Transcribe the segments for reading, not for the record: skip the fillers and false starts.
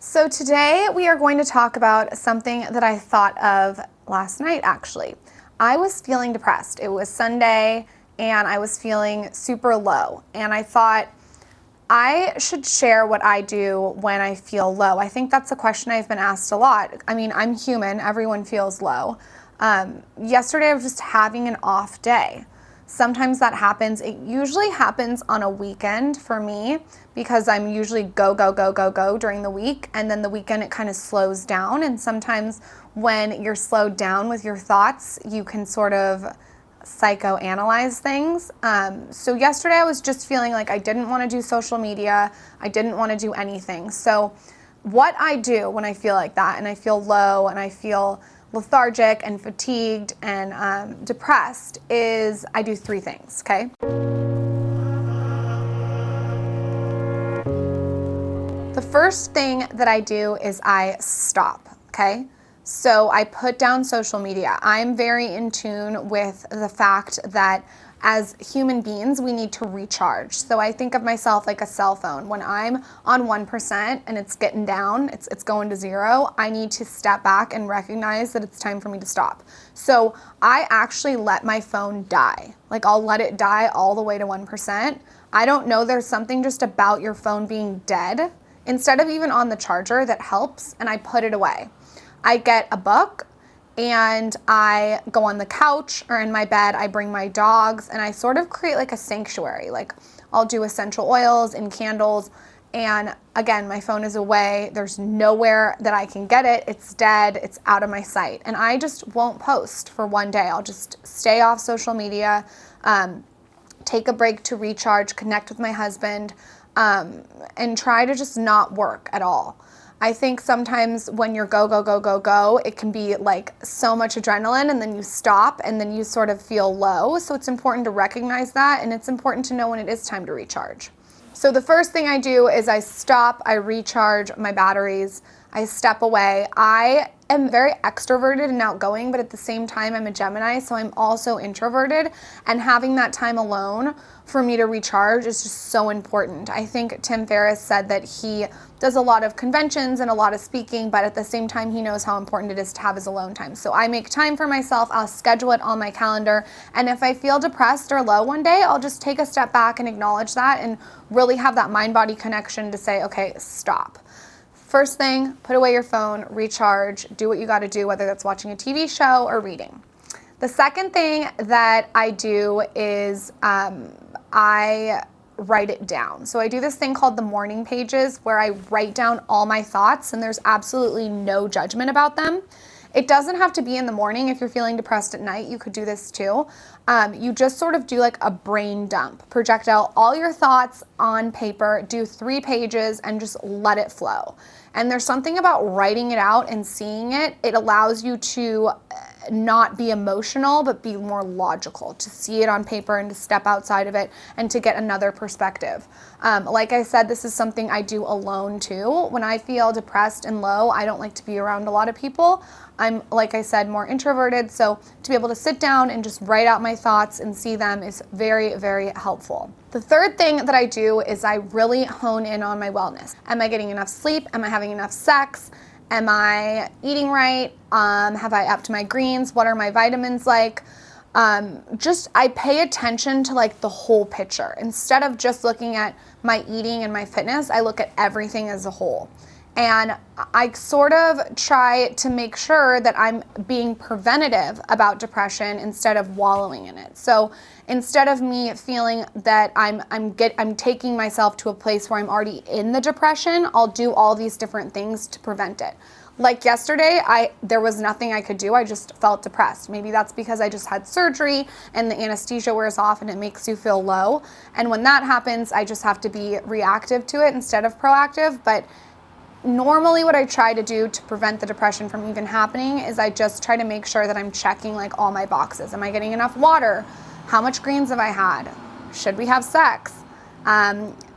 So today we are going to talk about something that I thought of last night, actually. I was feeling depressed. It was Sunday and I was feeling super low. And I thought I should share what I do when I feel low. I think that's a question I've been asked a lot. I mean, I'm human. Everyone feels low. Yesterday I was just having an off day. Sometimes that happens. It usually happens on a weekend for me because I'm usually go during the week, and then the weekend it kind of slows down. And sometimes when you're slowed down with your thoughts, you can sort of psychoanalyze things. So yesterday I was just feeling like I didn't want to do social media. I didn't want to do anything. So what I do when I feel like that and I feel low and I feel lethargic and fatigued and depressed is I do three things, okay? The first thing that I do is I stop, okay? So I put down social media. I'm very in tune with the fact that as human beings, we need to recharge. So I think of myself like a cell phone. When I'm on 1% and it's getting down, it's going to zero, I need to step back and recognize that it's time for me to stop. So I actually let my phone die. Like I'll let it die all the way to 1%. I don't know, there's something just about your phone being dead, instead of even on the charger, that helps, and I put it away. I get a book and I go on the couch or in my bed. I bring my dogs and I sort of create like a sanctuary. Like I'll do essential oils and candles. And again, my phone is away. There's nowhere that I can get it. It's dead. It's out of my sight. And I just won't post for one day. I'll just stay off social media, take a break to recharge, connect with my husband, and try to just not work at all. I think sometimes when you're go, it can be like so much adrenaline and then you stop and then you sort of feel low. So it's important to recognize that, and it's important to know when it is time to recharge. So the first thing I do is I stop, I recharge my batteries, I step away. I am very extroverted and outgoing, but at the same time I'm a Gemini, so I'm also introverted, and having that time alone for me to recharge is just so important. I think Tim Ferriss said that he does a lot of conventions and a lot of speaking, but at the same time he knows how important it is to have his alone time. So I make time for myself, I'll schedule it on my calendar, and if I feel depressed or low one day, I'll just take a step back and acknowledge that and really have that mind-body connection to say, okay, stop. First thing, put away your phone, recharge, do what you got to do, whether that's watching a TV show or reading. The second thing that I do is I write it down. So I do this thing called the morning pages where I write down all my thoughts and there's absolutely no judgment about them. It doesn't have to be in the morning. If you're feeling depressed at night, you could do this too. You just sort of do like a brain dump. Project out all your thoughts on paper, do 3 pages and just let it flow. And there's something about writing it out and seeing it. It allows you to not be emotional, but be more logical, to see it on paper and to step outside of it and to get another perspective. Like I said, this is something I do alone too. When I feel depressed and low, I don't like to be around a lot of people. I'm, like I said, more introverted, so to be able to sit down and just write out my thoughts and see them is very, very helpful. The third thing that I do is I really hone in on my wellness. Am I getting enough sleep? Am I having enough sex? Am I eating right? Have I upped my greens? What are my vitamins like? I pay attention to like the whole picture. Instead of just looking at my eating and my fitness, I look at everything as a whole. And I sort of try to make sure that I'm being preventative about depression instead of wallowing in it. So instead of me feeling that I'm taking myself to a place where I'm already in the depression, I'll do all these different things to prevent it. Like yesterday, there was nothing I could do. I just felt depressed. Maybe that's because I just had surgery and the anesthesia wears off and it makes you feel low. And when that happens, I just have to be reactive to it instead of proactive. But normally what I try to do to prevent the depression from even happening is I just try to make sure that I'm checking like all my boxes. Am I getting enough water? How much greens have I had? Should we have sex?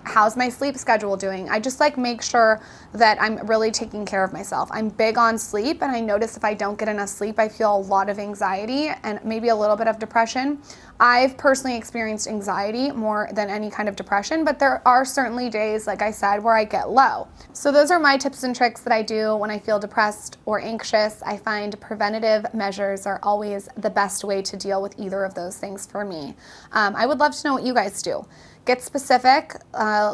how's my sleep schedule doing? I just like make sure that I'm really taking care of myself. I'm big on sleep, and I notice if I don't get enough sleep, I feel a lot of anxiety and maybe a little bit of depression. I've personally experienced anxiety more than any kind of depression, but there are certainly days, like I said, where I get low. So those are my tips and tricks that I do when I feel depressed or anxious. I find preventative measures are always the best way to deal with either of those things for me. I would love to know what you guys do. Get specific,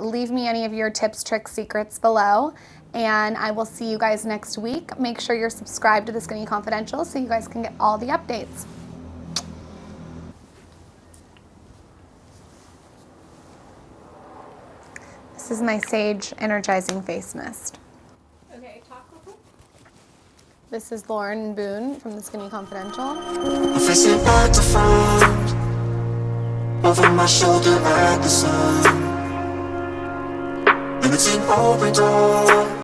leave me any of your tips, tricks, secrets below, and I will see you guys next week. Make sure you're subscribed to The Skinny Confidential so you guys can get all the updates. This is my Sage Energizing Face Mist. Okay, talk real quick. This is Lauren Boone from The Skinny Confidential. I'm facing back to front, over my shoulder at the sun, and it's an open door.